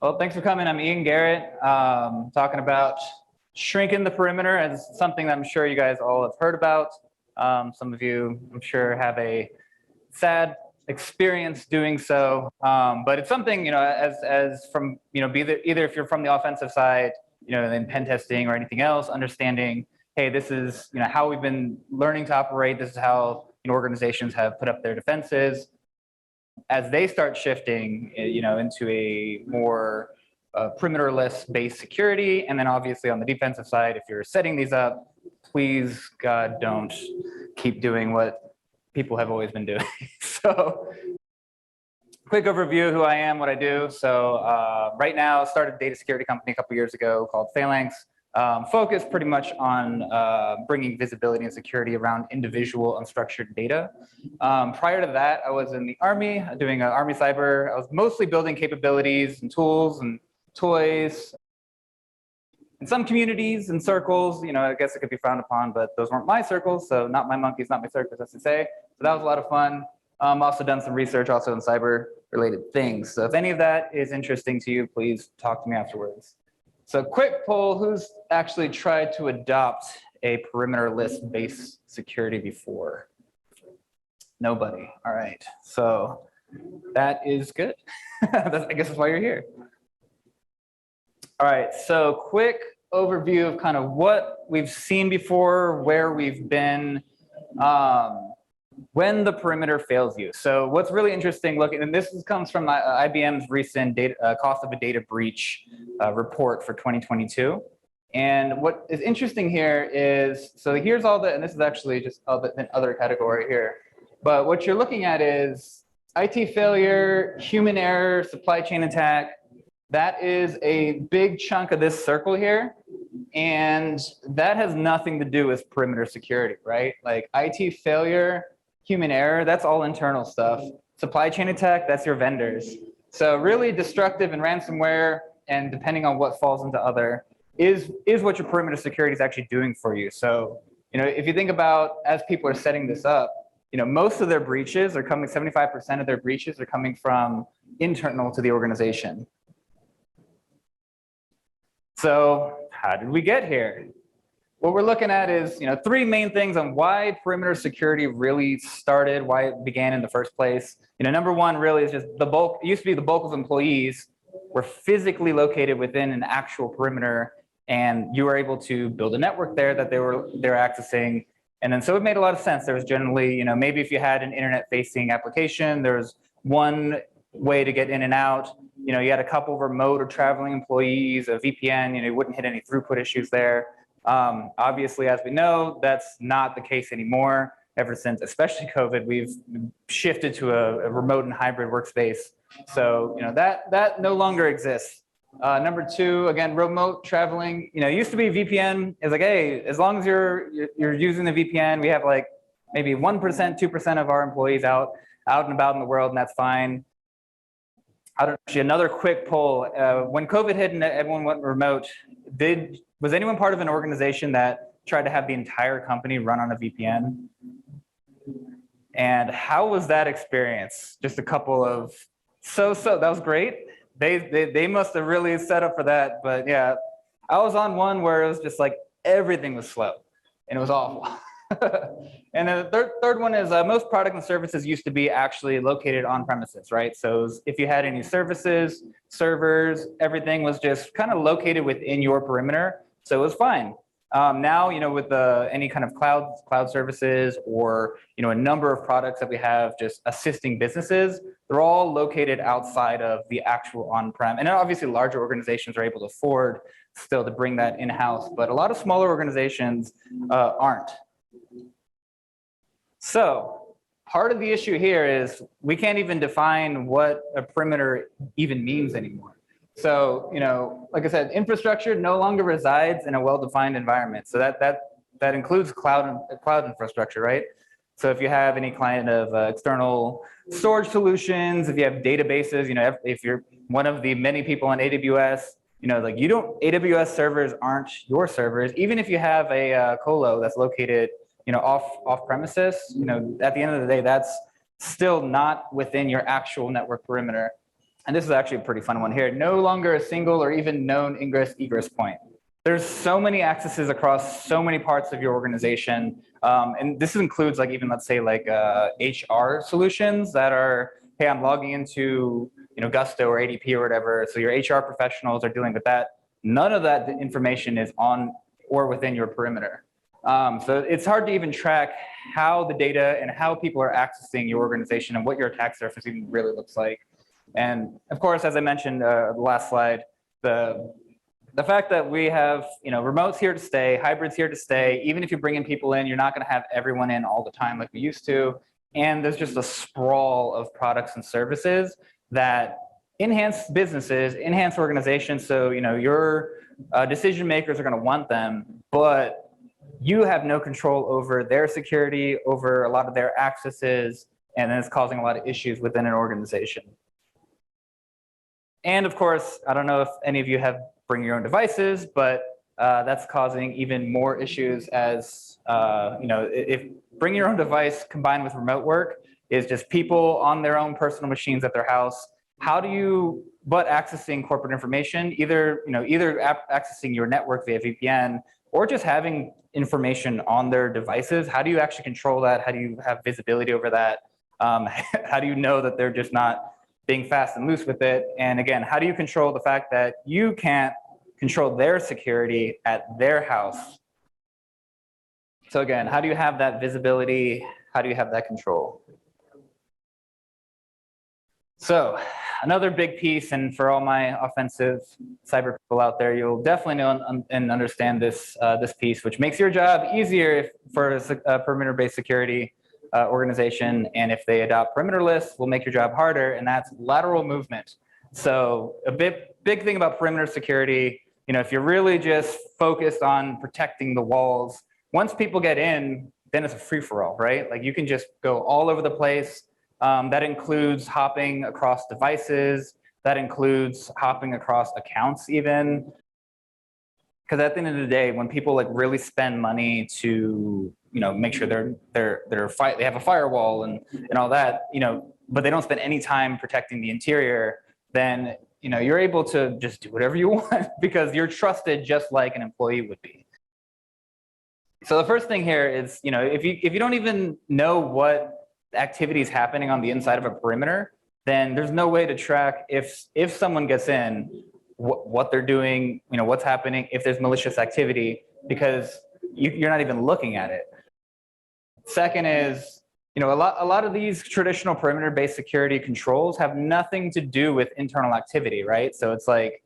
Well, thanks for coming. I'm Garrett, talking about shrinking the perimeter as something that I'm sure you guys all have heard about. Some of you, I'm sure, have a sad experience doing so, but it's something, as from, either if you're from the offensive side, in pen testing or anything else, understanding, hey, this is, how we've been learning to operate. This is how organizations have put up their defenses. As they start shifting, into a more perimeterless based security, and then obviously on the defensive side, if you're setting these up, please God don't keep doing what people have always been doing. So, quick overview of who I am, what I do. So right now, I started a data security company a couple years ago called Phalanx. Focused pretty much on bringing visibility and security around individual unstructured data. Prior to that, I was in the Army doing Army cyber. I was mostly building capabilities and tools and toys. In some communities and circles, I guess it could be frowned upon, but those weren't my circles, so not my monkeys, not my circus, as to say. So that was a lot of fun. Also done some research also in cyber related things. So if any of that is interesting to you, please talk to me afterwards. So quick poll, who's actually tried to adopt a perimeterless based security before? Nobody. All right. So that is good. I guess that's why you're here. All right. So quick overview of kind of what we've seen before, where we've been, when the perimeter fails you. So what's really interesting looking, and this comes from IBM's recent cost of a data breach report for 2022. And what is interesting here is, so here's all the, and this is actually just another category here, but what you're looking at is IT failure, human error, supply chain attack. That is a big chunk of this circle here. And that has nothing to do with perimeter security, right? Like IT failure, human error, that's all internal stuff. Supply chain attack, that's your vendors. So really destructive and ransomware, and depending on what falls into other, is what your perimeter security is actually doing for you. So, if you think about, as people are setting this up, most of their breaches are coming, 75% of their breaches are coming from internal to the organization. So how did we get here? What we're looking at is, three main things on why perimeter security really started, why it began in the first place. Number one really is just the bulk. It used to be the bulk of employees were physically located within an actual perimeter, and you were able to build a network there that they're accessing. And then so it made a lot of sense. There was generally, maybe if you had an internet-facing application, there was one way to get in and out. You had a couple remote or traveling employees, a VPN. You wouldn't hit any throughput issues there. Obviously, as we know, that's not the case anymore. Ever since, especially COVID, we've shifted to a remote and hybrid workspace. So, that no longer exists. Number two, again, remote traveling. It used to be VPN is like, hey, as long as you're using the VPN, we have like maybe 1%, 2% of our employees out and about in the world, and that's fine. Actually, another quick poll. When COVID hit and everyone went remote, was anyone part of an organization that tried to have the entire company run on a VPN? And how was that experience? Just a couple of that was great. They must have really set up for that. But yeah, I was on one where it was just like everything was slow and it was awful. And then the third one is most product and services used to be actually located on premises, right? So if you had any services, servers, everything was just kind of located within your perimeter. So it was fine. Now, with any kind of cloud services or, a number of products that we have just assisting businesses, they're all located outside of the actual on-prem. And obviously larger organizations are able to afford still to bring that in-house, but a lot of smaller organizations aren't. So part of the issue here is we can't even define what a perimeter even means anymore. So, like I said, infrastructure no longer resides in a well-defined environment. So that includes cloud infrastructure, right? So if you have any kind of external storage solutions, if you have databases, if you're one of the many people on AWS, AWS servers aren't your servers. Even if you have a colo that's located, off premises, at the end of the day, that's still not within your actual network perimeter. and this is actually a pretty fun one here, no longer a single or even known ingress egress point. There's so many accesses across so many parts of your organization. And this includes like even, let's say like HR solutions that are, hey, I'm logging into Gusto or ADP or whatever. So your HR professionals are dealing with that. None of that information is on or within your perimeter. So it's hard to even track how the data and how people are accessing your organization and what your attack surface even really looks like. And of course, as I mentioned the last slide, the fact that we have remotes here to stay, hybrids here to stay. Even if you bring in people in, you're not going to have everyone in all the time like we used to. And there's just a sprawl of products and services that enhance businesses, enhance organizations. So your decision makers are going to want them, but you have no control over their security, over a lot of their accesses, and then it's causing a lot of issues within an organization. And of course, I don't know if any of you have bring your own devices, but that's causing even more issues as, if bring your own device combined with remote work is just people on their own personal machines at their house. How do you, but accessing corporate information, either accessing your network via VPN or just having information on their devices, how do you actually control that? How do you have visibility over that? How do you know that they're just not being fast and loose with it? And again, how do you control the fact that you can't control their security at their house? So again, how do you have that visibility? How do you have that control? So another big piece, and for all my offensive cyber people out there, you'll definitely know and understand this, this piece, which makes your job easier for a perimeter-based security organization. And if they adopt perimeter lists, will make your job harder, and that's lateral movement. So a big thing about perimeter security, if you're really just focused on protecting the walls, once people get in, then it's a free-for-all, right? Like you can just go all over the place. That includes hopping across devices. That includes hopping across accounts even. Because at the end of the day, when people like really spend money to make sure they have a firewall and all that, but they don't spend any time protecting the interior, then you're able to just do whatever you want because you're trusted just like an employee would be. So the first thing here is, if you don't even know what activity is happening on the inside of a perimeter, then there's no way to track if someone gets in, what they're doing, what's happening, if there's malicious activity, because you're not even looking at it. Second is, a lot of these traditional perimeter-based security controls have nothing to do with internal activity, right? So it's like,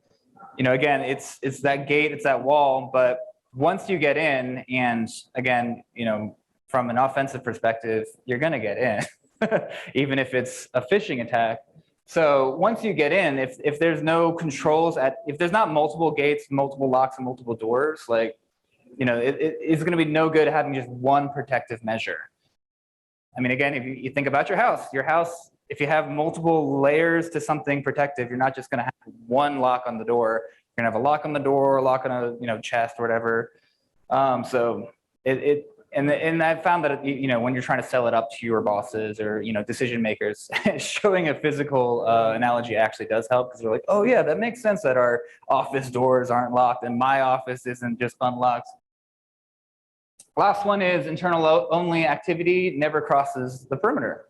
again, it's that gate, it's that wall, but once you get in, and again, from an offensive perspective, you're gonna get in, even if it's a phishing attack. So once you get in, if there's no controls if there's not multiple gates, multiple locks, and multiple doors, like, it's gonna be no good having just one protective measure. I mean, again, if you think about your house, if you have multiple layers to something protective, you're not just gonna have one lock on the door. You're gonna have a lock on the door, a lock on a chest or whatever. So and I found that when you're trying to sell it up to your bosses or decision makers, showing a physical analogy actually does help, because they're like, oh yeah, that makes sense that our office doors aren't locked and my office isn't just unlocked. Last one is internal only activity never crosses the perimeter.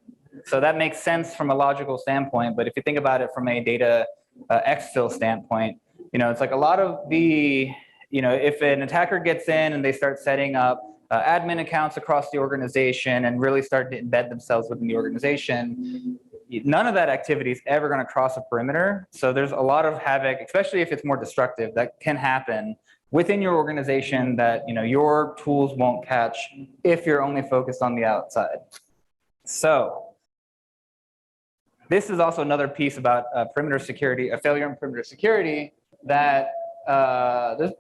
So that makes sense from a logical standpoint, but if you think about it from a data exfil standpoint, it's like a lot of the, if an attacker gets in and they start setting up admin accounts across the organization and really start to embed themselves within the organization, none of that activity is ever going to cross a perimeter. So there's a lot of havoc, especially if it's more destructive, that can happen within your organization that your tools won't catch if you're only focused on the outside. So this is also another piece about perimeter security, a failure in perimeter security, that there's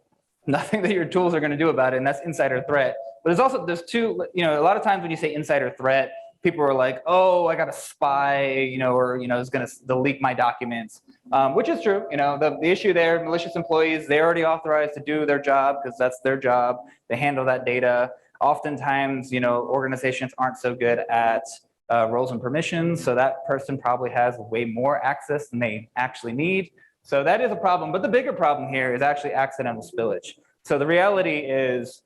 nothing that your tools are going to do about it, and that's insider threat. But there's two, a lot of times when you say insider threat, people are like, oh, I got a spy, or they'll leak my documents, which is true. The issue there, malicious employees, they're already authorized to do their job because that's their job. They handle that data. Oftentimes, organizations aren't so good at roles and permissions. So that person probably has way more access than they actually need. So that is a problem. But the bigger problem here is actually accidental spillage. So the reality is,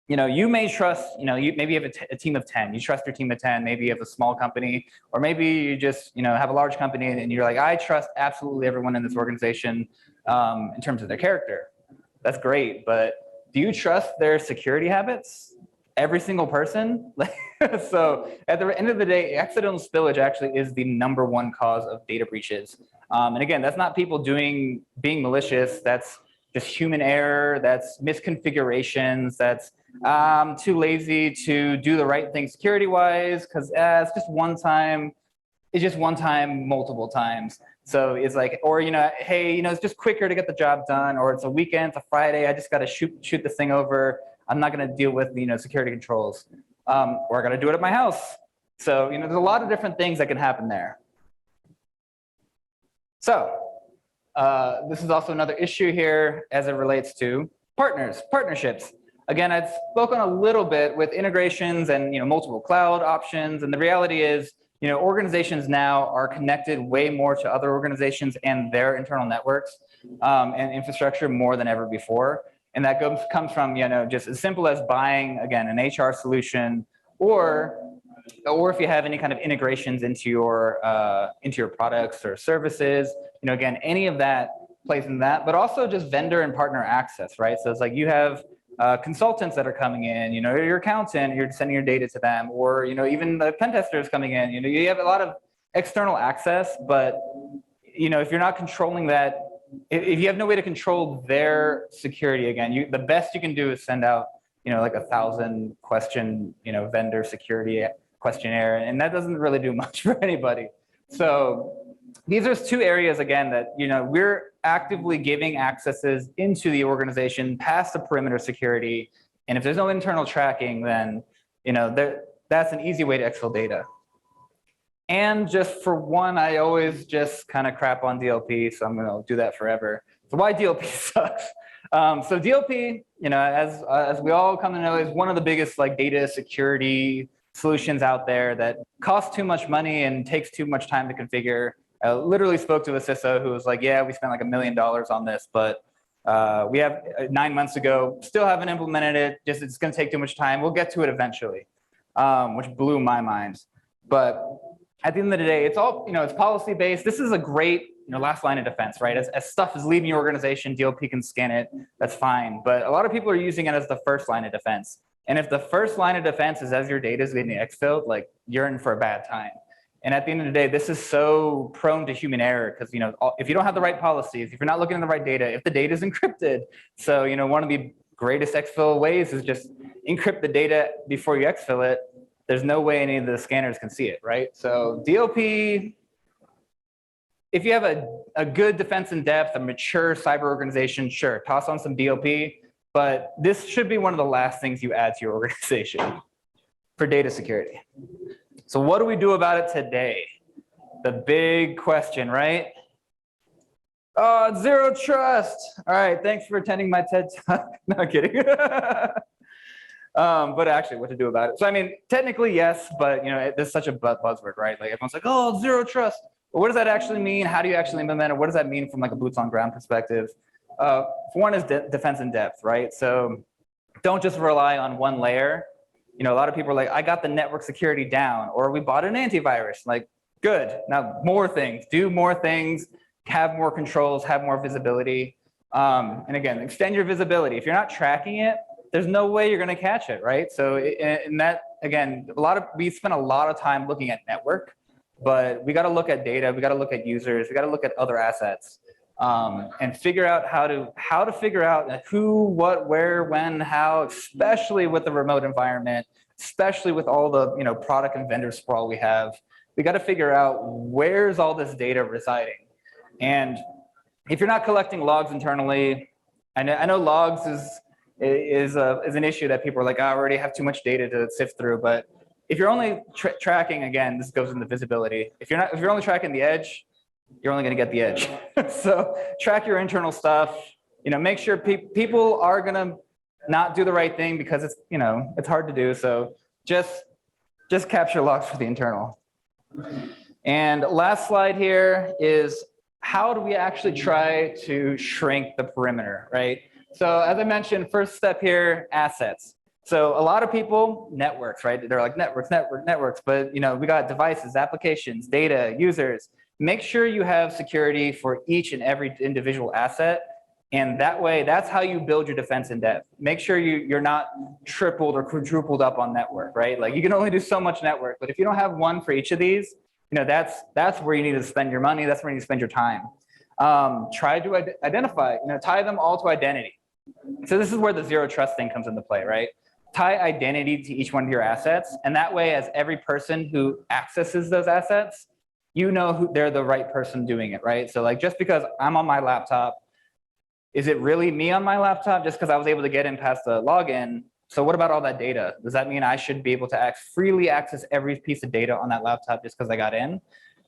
you may trust, maybe you have a team of 10, you trust your team of 10, maybe you have a small company, or maybe you just, have a large company and you're like, I trust absolutely everyone in this organization in terms of their character. That's great, but do you trust their security habits? Every single person? So at the end of the day, accidental spillage actually is the #1 cause of data breaches. And again, that's not people being malicious, that's just human error, that's misconfigurations, that's too lazy to do the right thing security-wise, because it's just one time, multiple times. So it's like, or, hey, it's just quicker to get the job done, or it's a weekend, it's a Friday, I just got to shoot this thing over. I'm not going to deal with, security controls, or I got to do it at my house. So, there's a lot of different things that can happen there. So this is also another issue here as it relates to partnerships. Again, I've spoken a little bit with integrations and multiple cloud options, and the reality is, organizations now are connected way more to other organizations and their internal networks and infrastructure more than ever before. And that comes from just as simple as buying, again, an HR solution, or if you have any kind of integrations into your products or services, again, any of that plays in that, but also just vendor and partner access, right? So it's like you have consultants that are coming in, your accountant, you're sending your data to them, or even the pen testers coming in, you have a lot of external access, but if you're not controlling that, if you have no way to control their security, again, the best you can do is send out like 1,000 question vendor security questionnaire, and that doesn't really do much for anybody. So these are 2 areas, again, that we're actively giving accesses into the organization past the perimeter security. And if there's no internal tracking, then that's an easy way to exfil data. And just for one, I always just kind of crap on DLP, so I'm going to do that forever. So why DLP sucks? So DLP, as we all come to know, is one of the biggest data security solutions out there that costs too much money and takes too much time to configure. I literally spoke to a CISO who was like, yeah, we spent like $1 million on this, but we have 9 months ago, still haven't implemented it. Just it's going to take too much time. We'll get to it eventually, which blew my mind. But at the end of the day, it's all, it's policy based. This is a great, last line of defense, right? As stuff is leaving your organization, DLP can scan it. That's fine. But a lot of people are using it as the first line of defense. And if the first line of defense is as your data is getting exfilled, you're in for a bad time. And at the end of the day, this is so prone to human error because, if you don't have the right policies, if you're not looking at the right data, if the data is encrypted. So, one of the greatest exfil ways is just encrypt the data before you exfil it. There's no way any of the scanners can see it, right? So DLP, if you have a good defense in depth, a mature cyber organization, sure, toss on some DLP, but this should be one of the last things you add to your organization for data security. So what do we do about it today? The big question, right? Oh, zero trust. All right, thanks for attending my TED Talk. No kidding. But actually, what to do about it? So I mean, technically yes, but there's such a buzzword, right? Everyone's like, oh, zero trust. But what does that actually mean? How do you actually implement it? What does that mean from a boots on ground perspective? For one is defense in depth, right? So don't just rely on one layer. A lot of people are like, I got the network security down, or we bought an antivirus. Good. Now more things, do more things, have more controls, have more visibility. And again, extend your visibility. If you're not tracking it, there's no way you're going to catch it, right? So in that, again, we spend a lot of time looking at network, but we got to look at data, we got to look at users, we got to look at other assets, and figure out how to figure out who, what, where, when, how, especially with the remote environment, especially with all the product and vendor sprawl we have. We got to figure out where's all this data residing, and if you're not collecting logs internally, I know logs is an issue that people are like, I already have too much data to sift through. But if you're only tracking, again, this goes into visibility. If you're only tracking the edge, you're only going to get the edge. So track your internal stuff. Make sure people are going to not do the right thing because it's hard to do. So just just capture logs for the internal. And last slide here is how do we actually try to shrink the perimeter, right? So as I mentioned, first step here, assets. So a lot of people, networks, right? They're like networks, but we got devices, applications, data, users. Make sure you have security for each and every individual asset. And that way, that's how you build your defense in depth. Make sure you're not tripled or quadrupled up on network, right? Like you can only do so much network, but if you don't have one for each of these, that's where you need to spend your money. That's where you need to spend your time. Try to identify, tie them all to identity. So this is where the zero trust thing comes into play, right? Tie identity to each one of your assets. And that way, as every person who accesses those assets, who they're the right person doing it, right? So like just because I'm on my laptop, is it really me on my laptop just because I was able to get in past the login? So what about all that data? Does that mean I should be able to freely access every piece of data on that laptop just because I got in?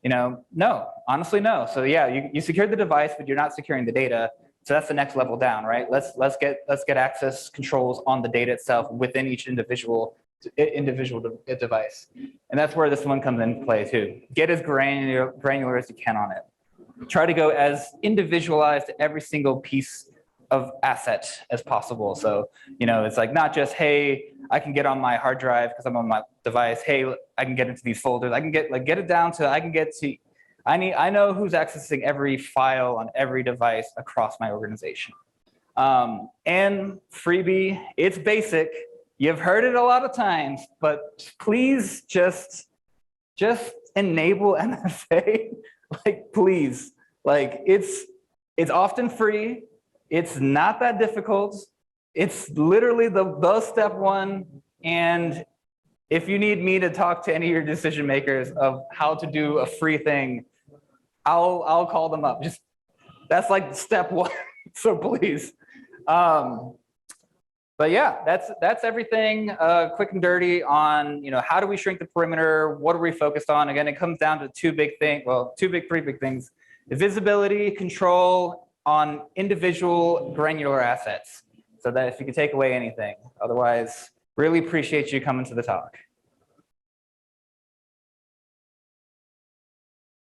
No, honestly, no. So yeah, you secured the device, but you're not securing the data. So that's the next level down, right? Let's get access controls on the data itself within each individual device. And that's where this one comes into play too. Get as granular as you can on it. Try to go as individualized to every single piece of asset as possible. So, it's like not just, hey, I can get on my hard drive because I'm on my device. Hey, I can get into these folders. I can get it down to, I know who's accessing every file on every device across my organization. And freebie, it's basic. You've heard it a lot of times, but please just enable MFA. Like, please, it's often free. It's not that difficult. It's literally the step one. And if you need me to talk to any of your decision makers of how to do a free thing, I'll call them up. That's like step one. So please. But yeah, that's everything quick and dirty on, how do we shrink the perimeter? What are we focused on? Again, it comes down to three big things. The visibility, control on individual granular assets. So that if you could take away anything, otherwise, really appreciate you coming to the talk.